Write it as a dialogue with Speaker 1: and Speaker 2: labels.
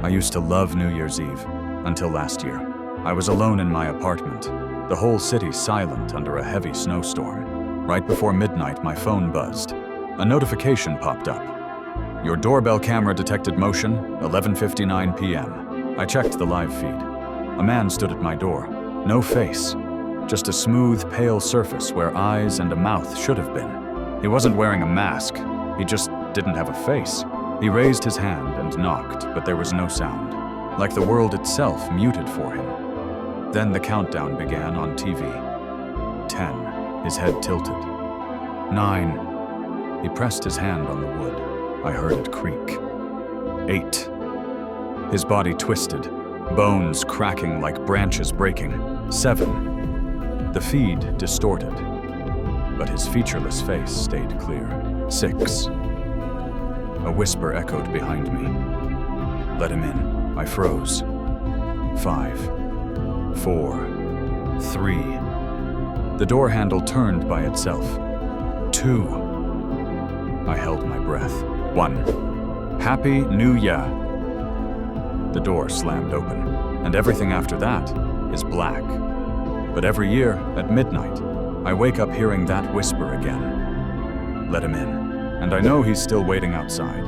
Speaker 1: I used to love New Year's Eve, until last year. I was alone in my apartment, the whole city silent under a heavy snowstorm. Right before midnight, my phone buzzed. A notification popped up. Your doorbell camera detected motion, 11:59 p.m. I checked the live feed. A man stood at my door. No face, just a smooth, pale surface where eyes and a mouth should have been. He wasn't wearing a mask, he just didn't have a face. He raised his hand and knocked, but there was no sound, like the world itself muted for him. Then the countdown began on TV. 10, his head tilted. 9, he pressed his hand on the wood. I heard it creak. 8, his body twisted, bones cracking like branches breaking. 7, the feed distorted, but his featureless face stayed clear. 6, a whisper echoed behind me. Let him in. I froze. 5, 4, 3. The door handle turned by itself. 2. I held my breath. 1. Happy New Year. The door slammed open, and everything after that is black. But every year, at midnight, I wake up hearing that whisper again. Let him in. And I know he's still waiting outside.